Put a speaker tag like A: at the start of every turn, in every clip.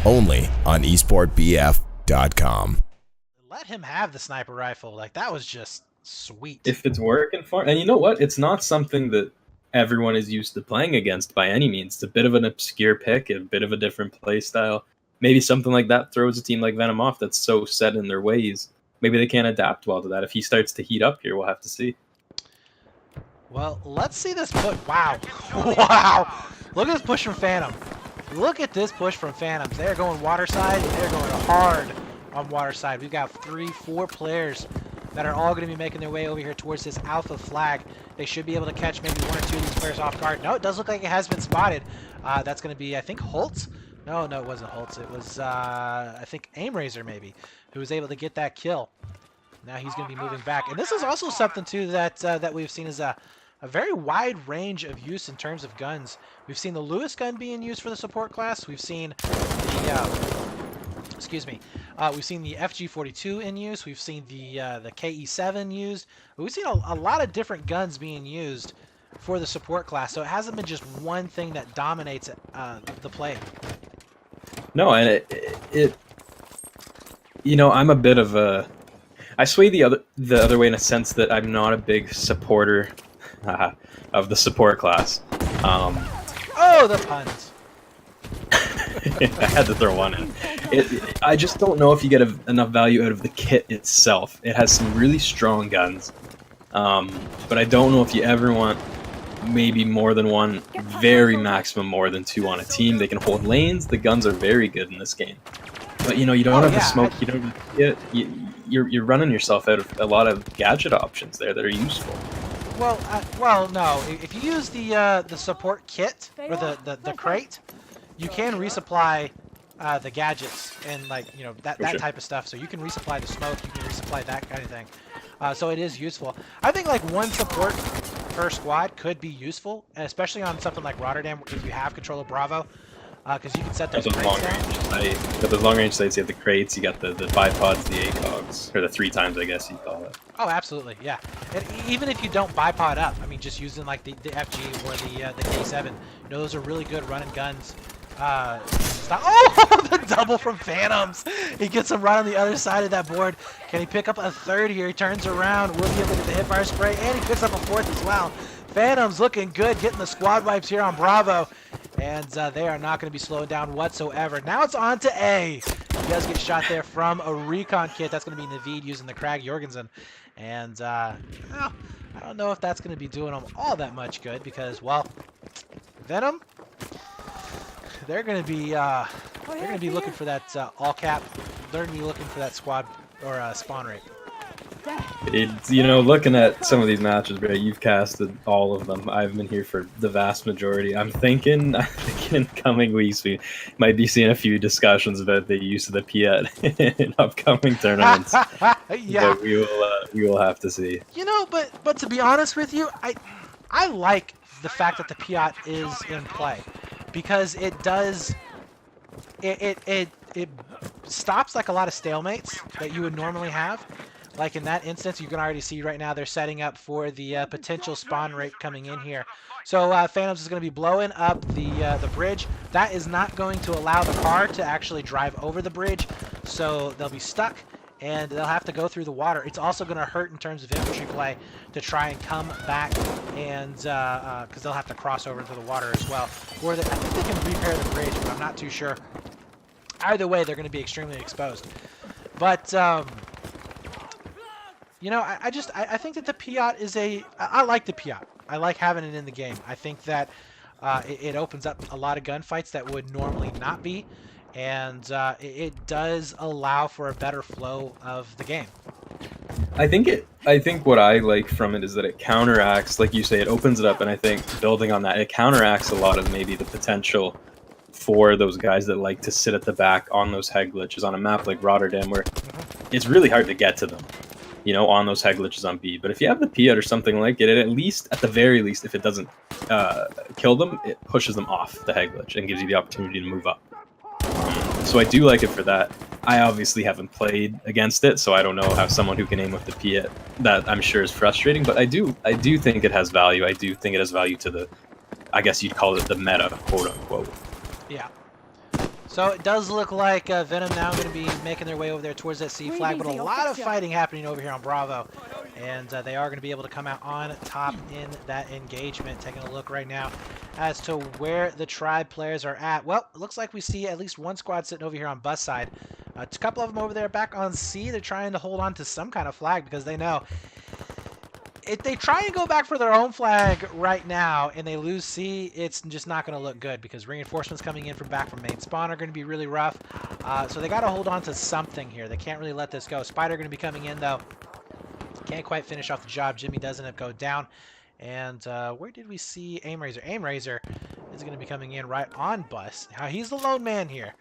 A: only on esportbf.com.
B: Let him have the sniper rifle. Like, that was just sweet.
C: If it's working for him, and you know what? It's not something that everyone is used to playing against by any means. It's a bit of an obscure pick, a bit of a different play style. Maybe something like that throws a team like VnM off that's so set in their ways. Maybe they can't adapt well to that. If he starts to heat up here, we'll have to see.
B: Well, let's see this push. Wow. Wow. Look at this push from Phantom. Look at this push from Phantoms. They're going water side. They're going hard on water side. We've got 3-4 players that are all going to be making their way over here towards this alpha flag. They should be able to catch maybe 1 or 2 of these players off guard. No, it does look like it has been spotted. That's going to be, I think, Holtz. No, it wasn't Holtz. It was, I think, AimRaiser maybe, who was able to get that kill. Now he's going to be moving back. And this is also something, too, that we've seen as a very wide range of use in terms of guns. We've seen the Lewis gun being used for the support class. We've seen the, we've seen the FG42 in use. We've seen the KE7 used. We've seen a lot of different guns being used for the support class. So it hasn't been just one thing that dominates the play.
C: No, and it you know, I'm a bit of a, I sway the other way in a sense that I'm not a big supporter of the support class.
B: Oh, the puns.
C: I had to throw one in. I just don't know if you get enough value out of the kit itself. It has some really strong guns, but I don't know if you ever want maybe more than one, very maximum more than 2 on a team. They can hold lanes. The guns are very good in this game. But you know, you don't have the smoke. You don't get. You're running yourself out of a lot of gadget options there that are useful.
B: Well, no. If you use the support kit or the crate, you can resupply the gadgets and, like, you know, that type of stuff. So you can resupply the smoke. You can resupply that kind of thing. So it is useful. I think like 1 support per squad could be useful, especially on something like Rotterdam if you have control of Bravo. Because you can set those crates down.
C: You got those long range sites, you have the crates, you got the bipods, the ACOGs, or the 3 times, I guess you call it.
B: Oh, absolutely, yeah. And even if you don't bipod up, I mean, just using like the FG or the K7, you know, those are really good running guns. Oh, the double from Phantoms! He gets him right on the other side of that board. Can he pick up a 3rd here? He turns around. Will he be able to get the hipfire spray? And he picks up a 4th as well. Phantoms looking good, getting the squad wipes here on Bravo. And they are not going to be slowing down whatsoever. Now it's on to A. He does get shot there from a recon kit. That's going to be Naveed using the Krag Jorgensen. And well, I don't know if that's going to be doing them all that much good because, well, VnM, they're going to be looking for that all cap. They're going to be looking for that squad or spawn rate.
C: It's, you know, looking at some of these matches, Ray, you've casted all of them. I've been here for the vast majority. I'm thinking in coming weeks we might be seeing a few discussions about the use of the Piet in upcoming tournaments.
B: Yeah,
C: but we will have to see.
B: You know, but to be honest with you, I like the fact that the Piat is in play because it does it stops like a lot of stalemates that you would normally have. Like in that instance, you can already see right now they're setting up for the potential spawn rate coming in here. So Phantoms is going to be blowing up the bridge. That is not going to allow the car to actually drive over the bridge, so they'll be stuck and they'll have to go through the water. It's also going to hurt in terms of infantry play to try and come back, and because they'll have to cross over into the water as well. Or I think they can repair the bridge, but I'm not too sure. Either way, they're going to be extremely exposed. But you know, I think that the Piat is I like the Piat. I like having it in the game. I think that it opens up a lot of gunfights that would normally not be, and it does allow for a better flow of the game.
C: I think what I like from it is that it counteracts, like you say, it opens it up, and I think building on that, it counteracts a lot of maybe the potential for those guys that like to sit at the back on those head glitches on a map like Rotterdam, where it's really hard to get to them, you know, on those head glitches on B. But if you have the Piat or something like it, at least, at the very least, if it doesn't kill them, it pushes them off the head glitch and gives you the opportunity to move up. So I do like it for that. I obviously haven't played against it, so I don't know how someone who can aim with the Piat, that I'm sure is frustrating, but I do think it has value. I do think it has value to the, I guess you'd call it the meta, quote unquote.
B: Yeah. So it does look like VnM now going to be making their way over there towards that C flag, but a lot of fighting happening over here on Bravo. And they are going to be able to come out on top in that engagement. Taking a look right now as to where the Tribe players are at. Well, it looks like we see at least one squad sitting over here on bus side. A couple of them over there back on C. They're trying to hold on to some kind of flag because they know if they try and go back for their own flag right now and they lose C, it's just not going to look good because reinforcements coming in from back from main spawn are going to be really rough. So they got to hold on to something here. They can't really let this go. Spider going to be coming in though. Can't quite finish off the job. Jimmy doesn't have go down. And where did we see Aim Razor? Aim Razor is going to be coming in right on bus. Now he's the lone man here.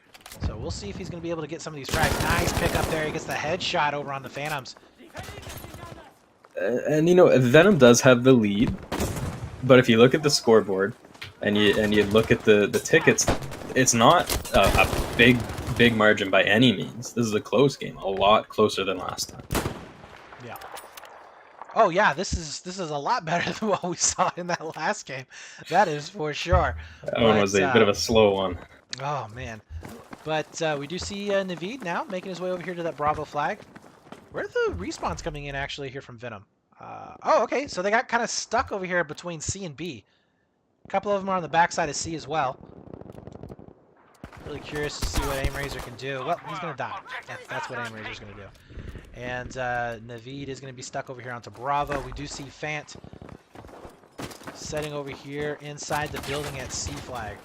B: So we'll see if he's going to be able to get some of these frags. Nice pick up there. He gets the headshot over on the Phantoms.
C: And you know, VnM does have the lead, but if you look at the scoreboard and you look at the tickets, it's not a big margin by any means. This is a close game, a lot closer than last time.
B: Yeah. Oh yeah, this is a lot better than what we saw in that last game. That is for sure.
C: That one was a bit of a slow one.
B: Oh man. But we do see Naveed now making his way over here to that Bravo flag. Where are the respawns coming in actually here from VnM? Oh, okay. So they got kind of stuck over here between C and B. A couple of them are on the backside of C as well. Really curious to see what Aim Razor can do. Well, he's going to die. That's what Aim Razor's going to do. And Naveed is going to be stuck over here onto Bravo. We do see Fant setting over here inside the building at C flag.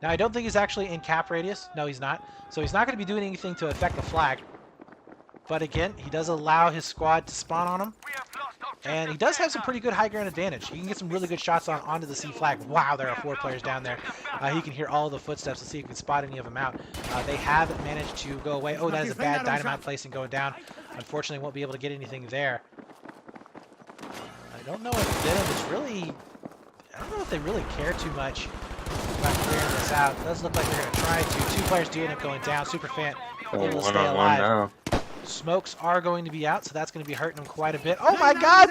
B: Now, I don't think he's actually in cap radius. No, he's not. So he's not going to be doing anything to affect the flag. But again, he does allow his squad to spawn on him. And he does have some pretty good high ground advantage. He can get some really good shots onto the C flag. Wow, there are 4 players down there. He can hear all the footsteps to see if he can spot any of them out. They have managed to go away. Oh, that is a bad dynamite placing going down. Unfortunately, won't be able to get anything there. I don't know if VnM is really... I don't know if they really care too much about clearing this out. It does look like they're going to try to. 2 players do end up going down. Superfant able to stay alive. Now. Smokes are going to be out, so that's going to be hurting him quite a bit. Oh my god!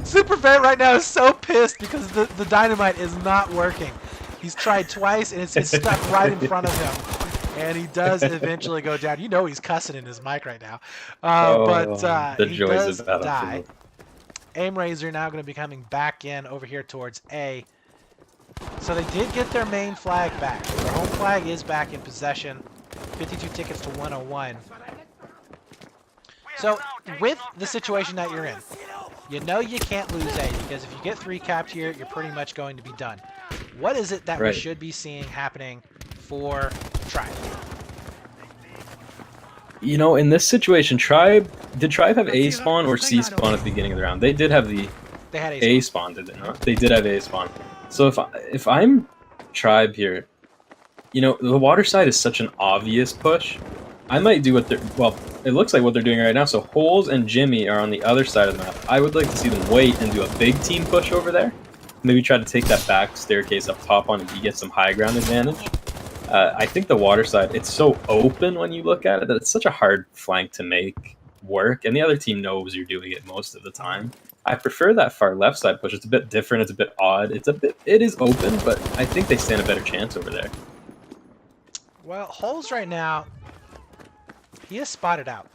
B: Superfant right now is so pissed because the dynamite is not working. He's tried twice and it's stuck right in front of him. And he does eventually go down. You know he's cussing in his mic right now. But he does die. Aim Razor now going to be coming back in over here towards A. So they did get their main flag back. Their home flag is back in possession. 52 tickets to 101. So with the situation that you're in, you know you can't lose A because if you get 3 capped here, you're pretty much going to be done. What is it that we should be seeing happening for Tribe?
C: You know, in this situation, did Tribe have A spawn or C spawn at the beginning of the round? They did have the
B: they had
C: A spawn, did they not? They did have A spawn. So if I'm Tribe here, you know, the water side is such an obvious push. I might do what they're... Well, it looks like what they're doing right now. So Holes and Jimmy are on the other side of the map. I would like to see them wait and do a big team push over there. Maybe try to take that back staircase up top on and get some high ground advantage. I think the water side, it's so open when you look at it that it's such a hard flank to make work. And the other team knows you're doing it most of the time. I prefer that far left side push. It's a bit different. It's a bit odd. It is open, but I think they stand a better chance over there.
B: Well, Holes right now, he is spotted out.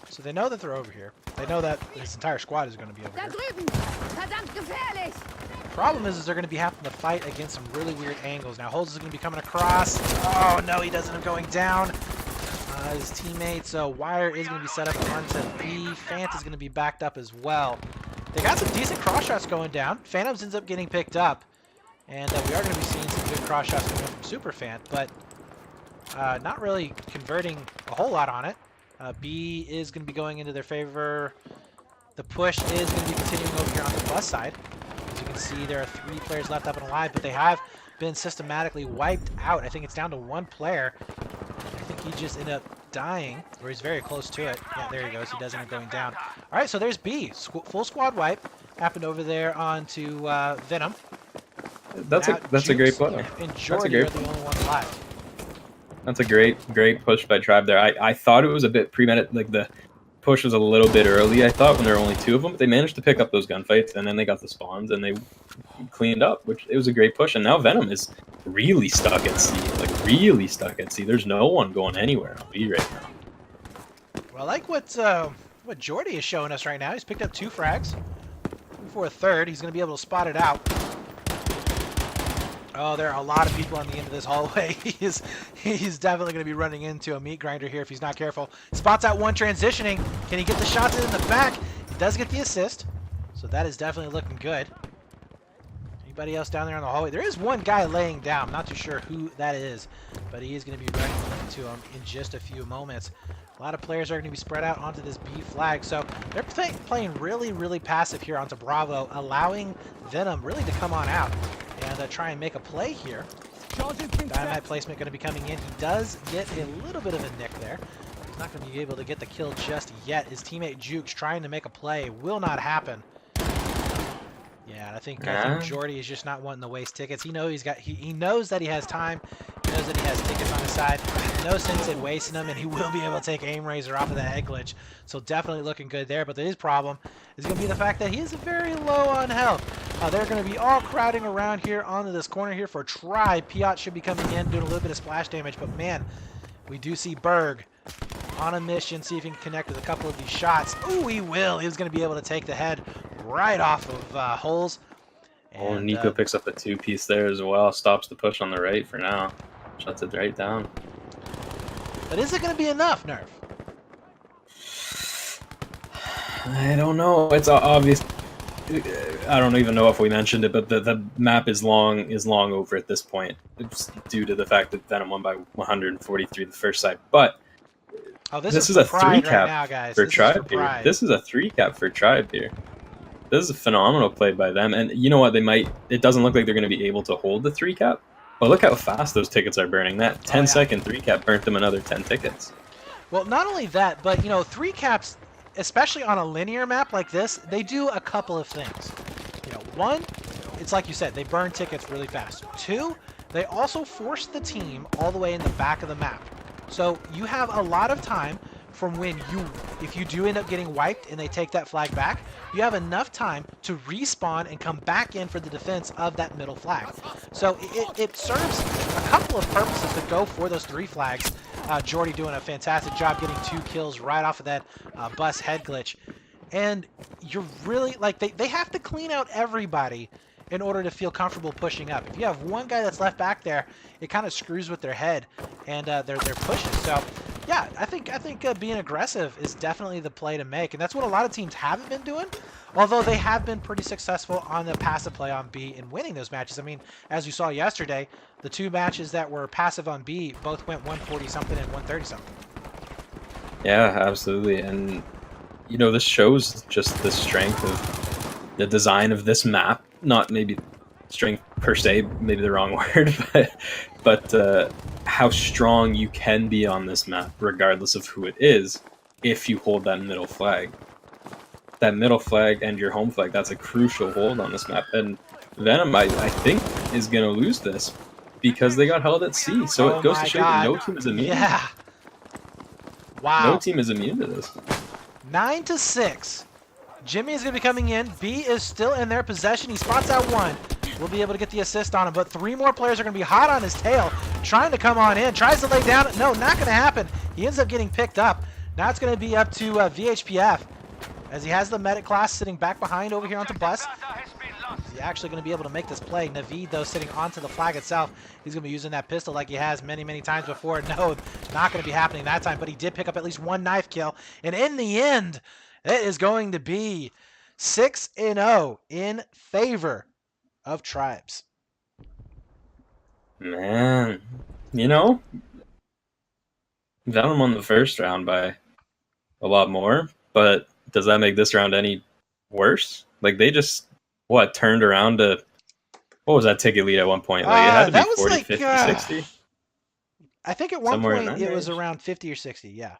B: So they know that they're over here. They know that his entire squad is going to be over here. Problem is they're going to be having to fight against some really weird angles. Now Holes is going to be coming across. Oh no, he doesn't end up going down. His teammate, so Wire is going to be set up onto B. Fant is going to be backed up as well. They got some decent cross shots going down. Phantoms ends up getting picked up. And we are going to be seeing some good cross shots coming from Superfant, but not really converting a whole lot on it. B is going to be going into their favor. The push is going to be continuing over here on the bus side. As you can see, there are 3 players left up and alive, but they have been systematically wiped out. I think it's down to 1 player. I think he just ended up dying, or he's very close to it. Yeah, there he goes. He does end up going down. All right, so there's B. Full squad wipe. Happened over there onto VnM.
C: That's a great play.
B: And Jordy are the only one alive.
C: That's a great push by Tribe there. I thought it was a bit premeditated, like the push was a little bit early, I thought, when there were only 2 of them. But they managed to pick up those gunfights, and then they got the spawns, and they cleaned up, which it was a great push. And now VnM is really stuck at C, like really stuck at C. There's no one going anywhere on B right now.
B: Well, I like what Jordy is showing us right now. He's picked up 2 frags. For a third, he's going to be able to spot it out. Oh, there are a lot of people on the end of this hallway. He's definitely going to be running into a meat grinder here if he's not careful. Spots out one transitioning. Can he get the shots in the back? He does get the assist, so that is definitely looking good. Anybody else down there on the hallway? There is one guy laying down. I'm not too sure who that is, but he is going to be running into him in just a few moments. A lot of players are going to be spread out onto this B flag, so they're playing really, really passive here onto Bravo, allowing VnM really to come on out and try and make a play here. Dynamite placement going to be coming in. He does get a little bit of a nick there. He's not going to be able to get the kill just yet. His teammate Jukes trying to make a play. Will not happen. Yeah, I think Jordy is just not wanting to waste tickets. He knows he knows that he has time. He knows that he has tickets on his side. No sense in wasting them, and he will be able to take aim razor off of that head glitch. So definitely looking good there. But his problem is going to be the fact that he is very low on health. They're going to be all crowding around here onto this corner here for Tribe. Piot should be coming in, doing a little bit of splash damage. But man, we do see Berg on a mission, see if he can connect with a couple of these shots. Ooh, he will. He's going to be able to take the head right off of Holes.
C: And Nico picks up a 2-piece there as well. Stops the push on the right for now. Shuts it right down.
B: But is it going to be enough, Nerf?
C: I don't know. It's obvious. I don't even know if we mentioned it, but the map is long over at this point. It's due to the fact that VnM won by 143 the first side. But this is a 3-cap for Tribe here. This is a 3-cap for Tribe here. This is a phenomenal play by them. And you know what? It doesn't look like they're going to be able to hold the 3-cap. But look how fast those tickets are burning. That 10-second 3-cap burnt them another 10 tickets.
B: Well, not only that, but, 3-caps, especially on a linear map like this, they do a couple of things. One, it's like you said, they burn tickets really fast. 2, they also force the team all the way in the back of the map. So you have a lot of time from when if you do end up getting wiped and they take that flag back, you have enough time to respawn and come back in for the defense of that middle flag. So it serves a couple of purposes to go for those 3 flags. Jordy doing a fantastic job getting 2 kills right off of that bus head glitch. And you're really, they have to clean out everybody in order to feel comfortable pushing up. If you have one guy that's left back there, it kind of screws with their head, and they're pushing. So yeah, I think being aggressive is definitely the play to make, and that's what a lot of teams haven't been doing, although they have been pretty successful on the passive play on B and winning those matches. I mean, as you saw yesterday, the 2 matches that were passive on B both went 140-something and 130-something.
C: Yeah, absolutely. And, this shows just the strength of the design of this map. Not maybe strength per se, maybe the wrong word, but how strong you can be on this map, regardless of who it is, if you hold that middle flag. That middle flag and your home flag, that's a crucial hold on this map. And VnM, I think, is going to lose this because they got held at C. So it goes to show that no team is immune.
B: Yeah. Wow.
C: No team is immune to this.
B: 9-6. Jimmy is going to be coming in. B is still in their possession. He spots out 1. We'll be able to get the assist on him, but 3 more players are going to be hot on his tail, trying to come on in. Tries to lay down. No, not going to happen. He ends up getting picked up. Now it's going to be up to VHPF, as he has the medic class sitting back behind over here onto bus. Is he actually going to be able to make this play? Naveed, though, sitting onto the flag itself. He's going to be using that pistol like he has many, many times before. No, not going to be happening that time, but he did pick up at least 1 knife kill. And in the end, it is going to be 6-0 in favor of Tribes.
C: Man, VnM won the first round by a lot more, but does that make this round any worse? They just, turned around to, what was that ticket lead at one point? It had to be 40, 50, 60?
B: I think at one point it was around 50 or 60, yeah.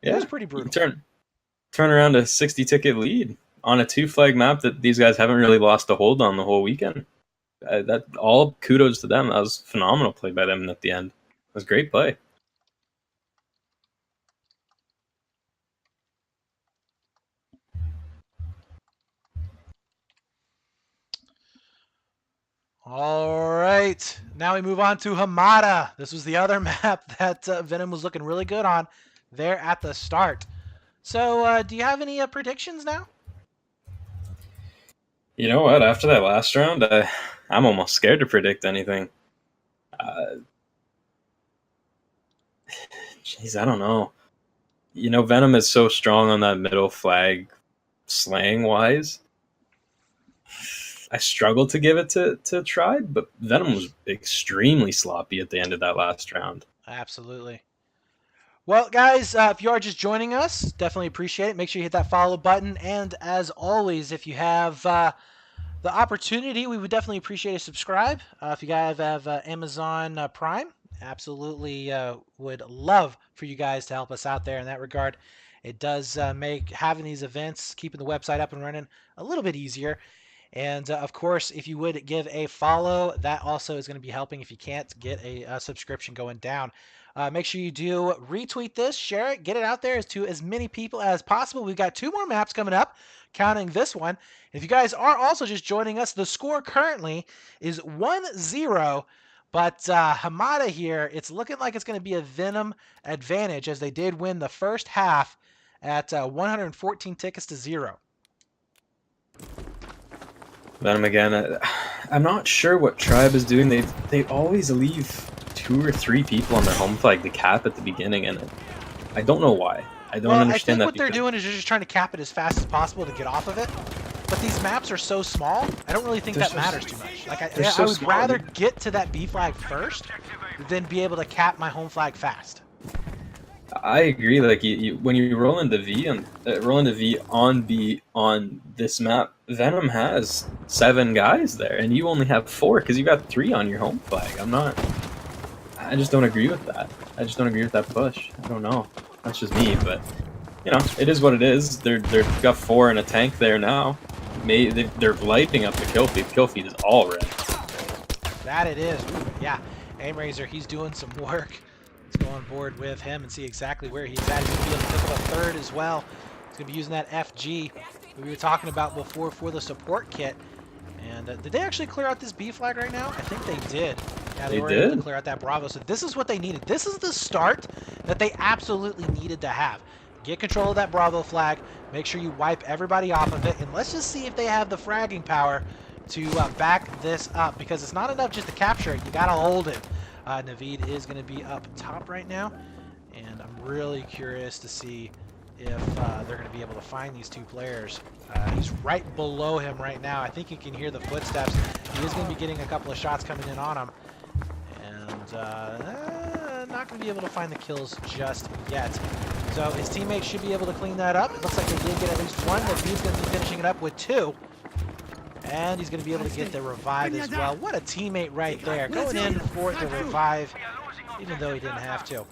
B: It was pretty brutal.
C: Turn around a 60 ticket lead on a 2-flag map that these guys haven't really lost a hold on the whole weekend. That all kudos to them. That was phenomenal play by them at the end. It was great play.
B: All right, now we move on to Hamada. This was the other map that VnM was looking really good on there at the start. So, do you have any predictions now?
C: You know what? After that last round, I'm almost scared to predict anything. Jeez, I don't know. You know, VnM is so strong on that middle flag slaying wise. I struggled to give it to Tribe, but VnM was extremely sloppy at the end of that last round.
B: Absolutely. Well, guys, if you are just joining us, definitely appreciate it. Make sure you hit that follow button. And as always, if you have the opportunity, we would definitely appreciate a subscribe. If you guys have Amazon Prime, absolutely would love for you guys to help us out there in that regard. It does make having these events, keeping the website up and running a little bit easier. And of course, if you would give a follow, that also is going to be helping if you can't get a subscription going down. Make sure you do retweet this, share it, get it out there to as many people as possible. We've got 2 more maps coming up, counting this one. If you guys are also just joining us, the score currently is 1-0. But Hamada here, it's looking like it's going to be a VnM advantage as they did win the first half at 114 tickets to 0.
C: VnM again. I'm not sure what Tribe is doing. They always leave 2 or 3 people on their home flag to cap at the beginning, and I don't know why. I don't understand that.
B: I think what they're doing is they're just trying to cap it as fast as possible to get off of it. But these maps are so small, I don't really think that matters too much. Like I would rather get to that B flag first than be able to cap my home flag fast.
C: I agree. Like when you roll into V and on B on this map, VnM has 7 guys there, and you only have 4 because you got 3 on your home flag. I just don't agree with that. I just don't agree with that push. I don't know. That's just me, but you know, it is what it is. They've got 4 in a tank there now. They're lighting up the kill feed. Kill feed is all red.
B: That it is. Ooh, yeah, AimRaiser, he's doing some work. Let's go on board with him and see exactly where he's at. He's going to be able to pick up a 3rd as well. He's going to be using that FG we were talking about before for the support kit. And did they actually clear out this B flag right now? I think they did. Yeah, they were able to clear out that Bravo. So this is what they needed. This is the start that they absolutely needed to have. Get control of that Bravo flag. Make sure you wipe everybody off of it. And let's just see if they have the fragging power to back this up. Because it's not enough just to capture it. You got to hold it. Naveed is going to be up top right now. And I'm really curious to see if they're going to be able to find these 2 players. He's right below him right now. I think you can hear the footsteps. He is going to be getting a couple of shots coming in on him. And not going to be able to find the kills just yet. So his teammates should be able to clean that up. It looks like they did get at least 1. Naveed's going to be finishing it up with 2. And he's going to be able to get the revive as well. What a teammate right there. Going in for the revive, even though he didn't have to.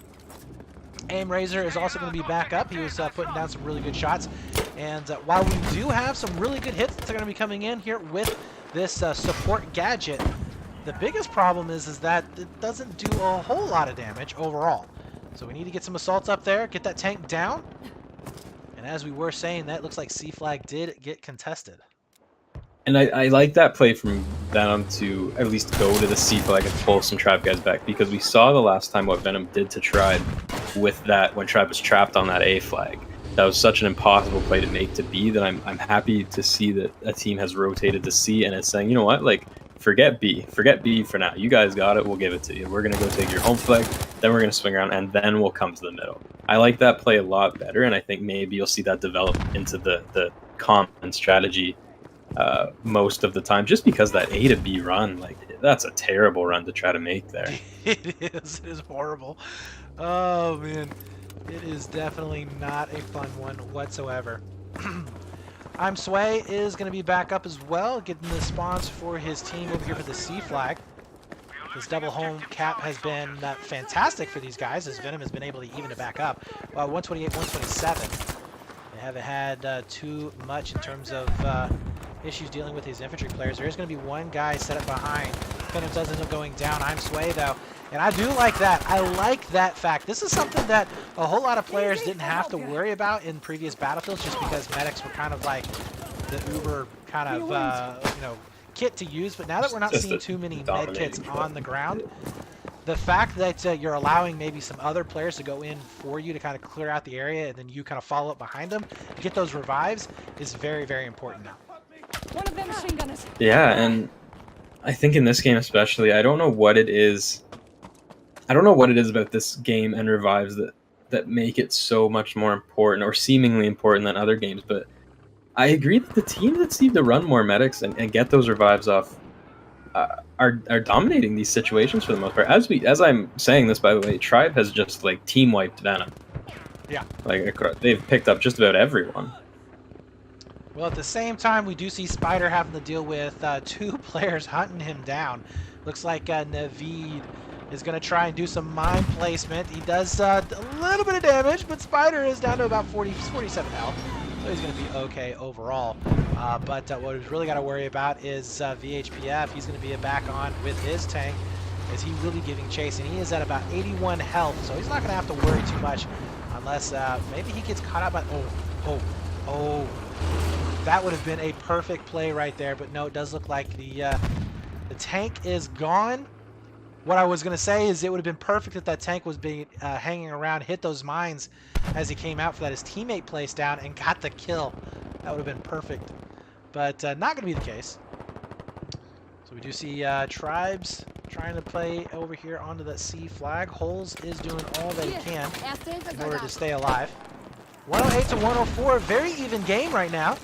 B: AimRaiser is also going to be back up. He was putting down some really good shots. And while we do have some really good hits that are going to be coming in here with this support gadget, the biggest problem is that it doesn't do a whole lot of damage overall. So we need to get some assaults up there, get that tank down. And as we were saying, that looks like C flag did get contested.
C: And I like that play from VnM to at least go to the C flag and pull some Tribe guys back, because we saw the last time what VnM did to Tribe with that when Tribe was trapped on that A flag. That was such an impossible play to make to B that I'm happy to see that a team has rotated to C and is saying, you know what, like, forget B for now. You guys got it, we'll give it to you. We're going to go take your home flag, then we're going to swing around, and then we'll come to the middle. I like that play a lot better, and I think maybe you'll see that develop into the common strategy most of the time, just because that A to B run, like, that's a terrible run to try to make there.
B: It is horrible. Oh man, it is definitely not a fun one whatsoever. I'm Sway is going to be back up as well, getting the spawns for his team over here for the C flag. This double home cap has been fantastic for these guys, as VnM has been able to even it back up. 128, 127. They haven't had too much in terms of issues dealing with these infantry players. There is going to be 1 guy set up behind. VnM does end up going down. I'm Sway though, and I do like that. I like that fact. This is something that a whole lot of players didn't have to worry about in previous battlefields, just because medics were kind of like the uber kind of you know, kit to use, but now that we're not
C: Just
B: seeing
C: a
B: too many med
C: dominating
B: kits
C: kill.
B: on the ground, the fact that you're allowing maybe some other players to go in for you to kind of clear out the area, and then you kind of follow up behind them, get those revives, is very, very important now.
D: One of them machine gunners.
C: Yeah, and I think in this game especially, I don't know what it is. I don't know what it is about this game and revives that make it so much more important or seemingly important than other games, but I agree that the teams that seem to run more medics and get those revives off are dominating these situations for the most part. As I'm saying this, by the way, Tribe has just like team wiped Venom.
B: Yeah.
C: Like they've picked up just about everyone.
B: Well, at the same time, we do see Spider having to deal with 2 players hunting him down. Looks like Naveed is going to try and do some mine placement. He does a little bit of damage, but Spider is down to about 47 health. So he's going to be okay overall. But what we've really got to worry about is VHPF. He's going to be back on with his tank. Is he really giving chase? And he is at about 81 health, so he's not going to have to worry too much unless maybe he gets caught out by... Oh. That would have been a perfect play right there, but no, it does look like the tank is gone. What I was going to say is it would have been perfect if that tank was being hanging around, hit those mines as he came out for that. His teammate placed down and got the kill. That would have been perfect, but not going to be the case. So we do see Tribes trying to play over here onto that C flag. Holes is doing all that he can in order to stay alive. 108 to 104, very even game right now.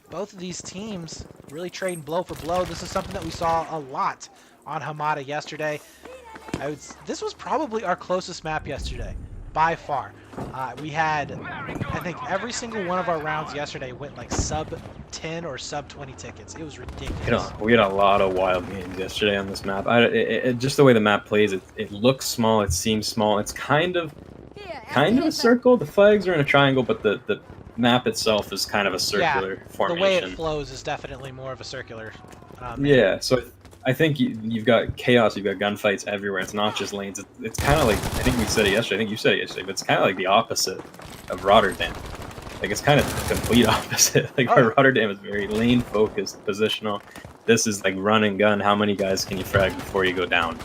B: Both of these teams really trading blow for blow. This is something that we saw a lot on Hamada yesterday. This was probably our closest map yesterday, by far. We had, I think, every single one of our rounds yesterday went like sub 10 or sub 20 tickets. It was ridiculous.
C: We had a lot of wild games yesterday on this map. Just the way the map plays, it looks small, it seems small. It's kind of a circle. The flags are in a triangle, but the map itself is kind of a circular formation.
B: The way it flows is definitely more of a circular.
C: Yeah, so I think you've got chaos, you've got gunfights everywhere. It's not just lanes. It's kind of like, I think we said it yesterday, I think you said it yesterday, but it's kind of like the opposite of Rotterdam. Like, it's kind of the complete opposite. Like, where Rotterdam is very lane-focused, positional. This is like run and gun. How many guys can you frag before you go down?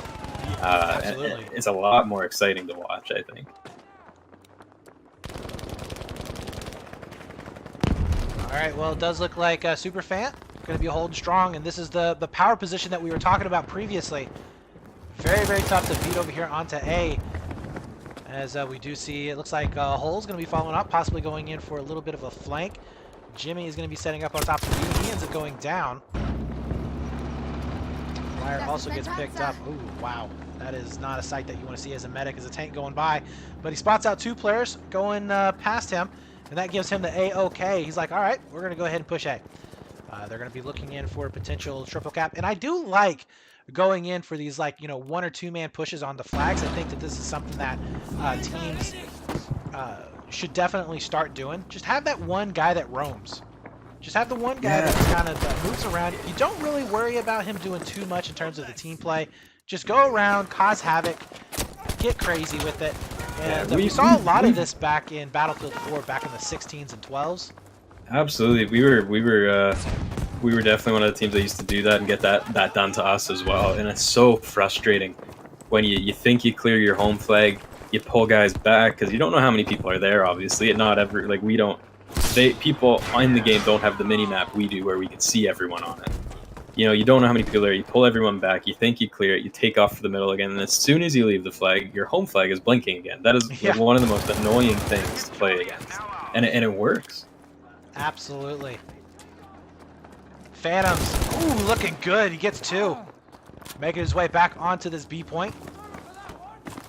B: Absolutely.
C: It's a lot more exciting to watch, I think.
B: All right, well, it does look like Superfant going to be holding strong, and this is the power position that we were talking about previously. Very, very tough to beat over here onto A. As we do see, it looks like Hull's going to be following up, possibly going in for a little bit of a flank. Jimmy is going to be setting up on top of B. He ends up going down. Wire also gets picked up. Ooh, wow. That is not a sight that you want to see as a medic, as a tank going by. But he spots out 2 players going past him, and that gives him the A-OK. He's like, all right, we're going to go ahead and push A. They're going to be looking in for a potential triple cap. And I do like going in for these, like, 1 or 2 man pushes on the flags. I think that this is something that teams should definitely start doing. Just have that one guy that roams. Just have the one guy that kind of moves around. You don't really worry about him doing too much in terms of the team play. Just go around, cause havoc, get crazy with it. And we saw a lot of this back in Battlefield 4, back in the 16s and 12s.
C: Absolutely, we were definitely one of the teams that used to do that and get that done to us as well. And it's so frustrating when you think you clear your home flag, you pull guys back because you don't know how many people are there. Obviously, and not every people in the game don't have the mini map we do where we can see everyone on it. You don't know how many people are there. You pull everyone back. You think you clear it. You take off for the middle again, and as soon as you leave the flag, your home flag is blinking again. That is like one of the most annoying things to play against, and it works.
B: Absolutely. Phantoms. Ooh, looking good. He gets 2. Making his way back onto this B point.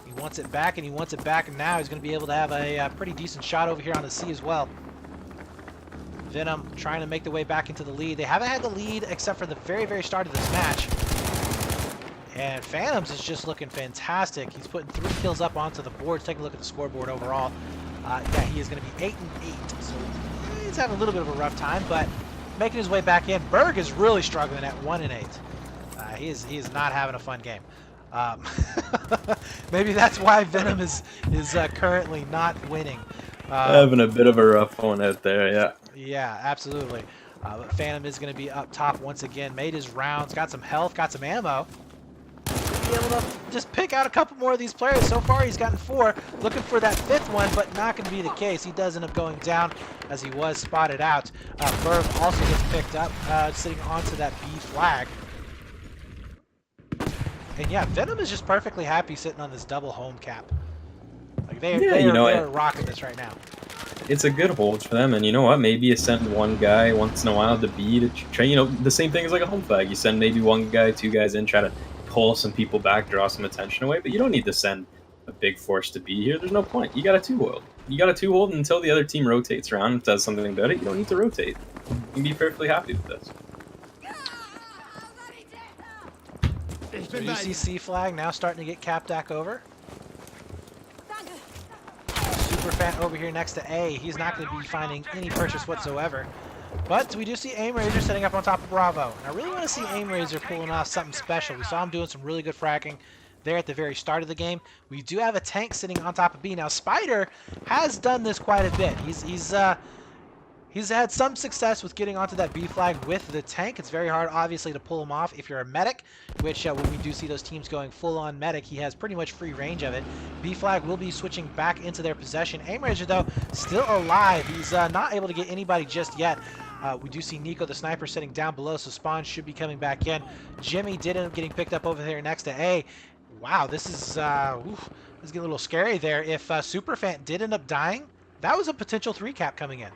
B: He wants it back, and he wants it back, and now he's going to be able to have a pretty decent shot over here on the C as well. VnM trying to make the way back into the lead. They haven't had the lead except for the very, very start of this match. And Phantoms is just looking fantastic. He's putting 3 kills up onto the board. Take a look at the scoreboard overall. Yeah, he is going to be 8 and 8. So he's having a little bit of a rough time, but making his way back in. Berg is really struggling at 1 and 8. He is not having a fun game. Maybe that's why VnM is currently not winning.
C: Having a bit of a rough one out there, yeah.
B: Yeah, absolutely. But Phantom is going to be up top once again. Made his rounds, got some health, got some ammo. Be able to just pick out a couple more of these players. So far he's gotten 4, looking for that 5th one, but not going to be the case. He does end up going down as he was spotted out. Burv also gets picked up, sitting onto that B flag. And yeah, Venom is just perfectly happy sitting on this double home cap. Like they're rocking this right now.
C: It's a good hold for them, and you know what? Maybe you send one guy once in a while to B to train. You know, the same thing as like a home flag. You send maybe one guy, 2 guys in, try to pull some people back, draw some attention away, but you don't need to send a big force to be here. There's no point. You got a 2-hold. You got a 2-hold until the other team rotates around and does something about it. You don't need to rotate. You can be perfectly happy with this.
B: So you see C flag now starting to get Capdac over. Superfan over here next to A. He's not going to be finding any purchase whatsoever. But we do see Aim Razor setting up on top of Bravo. And I really want to see Aim Razor pulling off something special. We saw him doing some really good fracking there at the very start of the game. We do have a tank sitting on top of B. Now, Spider has done this quite a bit. He's had some success with getting onto that B flag with the tank. It's very hard, obviously, to pull him off if you're a medic, which when we do see those teams going full-on medic, he has pretty much free range of it. B flag will be switching back into their possession. Aim Razor, though, still alive. He's not able to get anybody just yet. We do see Nico, the sniper, sitting down below, so Spawn should be coming back in. Jimmy did end up getting picked up over there next to A. Wow, this is getting a little scary there. If Superfan did end up dying, that was a potential 3-cap coming in.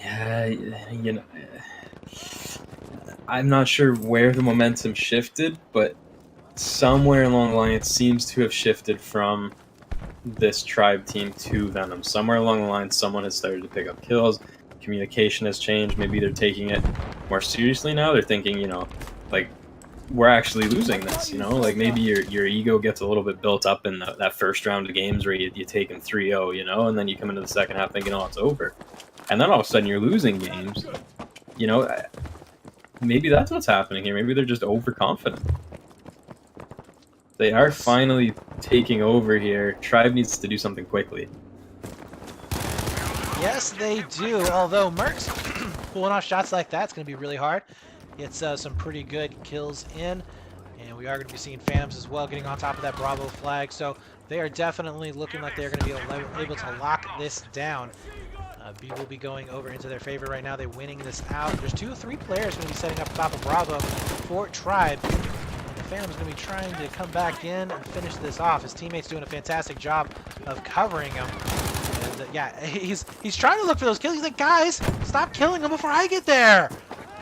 C: Yeah, you know, I'm not sure where the momentum shifted, but somewhere along the line it seems to have shifted from this Tribe team to Venom. Somewhere along the line someone has started to pick up kills, communication has changed, maybe they're taking it more seriously now. They're thinking, you know, like, we're actually losing this, you know? Like, maybe your ego gets a little bit built up in that first round of games where you take them 3-0, you know, and then you come into the second half thinking, oh, it's over. And then all of a sudden you're losing games. You know, maybe that's what's happening here. Maybe they're just overconfident. They are finally taking over here. Tribe needs to do something quickly.
B: Yes, they do. Although Merc's pulling off shots like that, it's going to be really hard. Gets some pretty good kills in. And we are going to be seeing Phantoms as well getting on top of that Bravo flag. So they are definitely looking like they're going to be able to lock this down. B will be going over into their favor right now. They're winning this out. There's 2 or 3 players going to be setting up top of Bravo for Tribe. And the Phantom's going to be trying to come back in and finish this off. His teammate's doing a fantastic job of covering him. And yeah, he's trying to look for those kills. He's like, guys, stop killing him before I get there.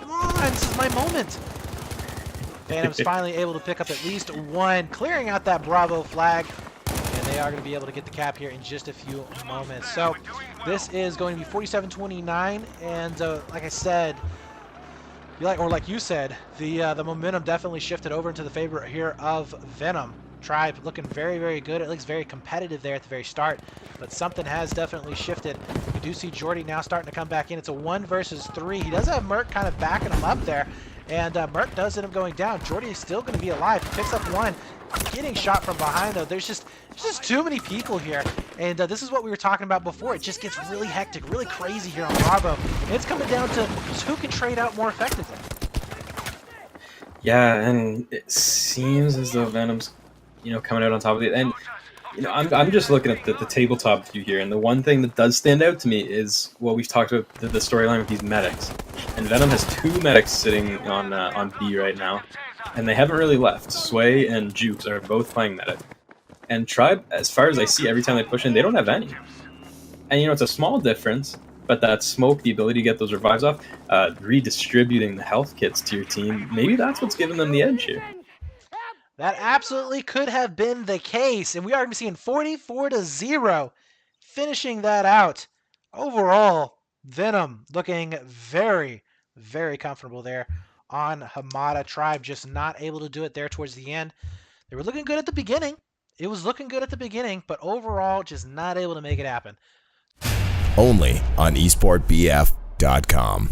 B: Come on, this is my moment. Phantom's finally able to pick up at least 1, clearing out that Bravo flag. And they are going to be able to get the cap here in just a few moments. So this is going to be 47-29, and like I said, like you said, the momentum definitely shifted over into the favor here of Venom. Tribe looking very, very good. It looks very competitive there at the very start, but something has definitely shifted. We do see Jordy now starting to come back in. It's a 1 versus 3. He does have Merc kind of backing him up there, and Merc does end up going down. Jordy is still going to be alive. He picks up 1. Getting shot from behind, though. There's just too many people here, and this is what we were talking about before. It just gets really hectic, really crazy here on Bravo, and it's coming down to just who can trade out more effectively.
C: Yeah, and it seems as though Venom's, you know, coming out on top of it. And you know, I'm just looking at the tabletop view here, and the one thing that does stand out to me is what we've talked about, the storyline with these medics. And Venom has 2 medics sitting on B right now, and they haven't really left. Sway and Jukes are both playing medic. And Tribe, as far as I see, every time they push in, they don't have any. And you know, it's a small difference, but that smoke, the ability to get those revives off, redistributing the health kits to your team, maybe that's what's giving them the edge here.
B: That absolutely could have been the case, and we are going to be seeing 44-0, finishing that out. Overall, Venom looking very, very comfortable there on Hamada. Tribe just not able to do it there towards the end. They were looking good at the beginning. It was looking good at the beginning, but overall just not able to make it happen.
A: Only on esportbf.com.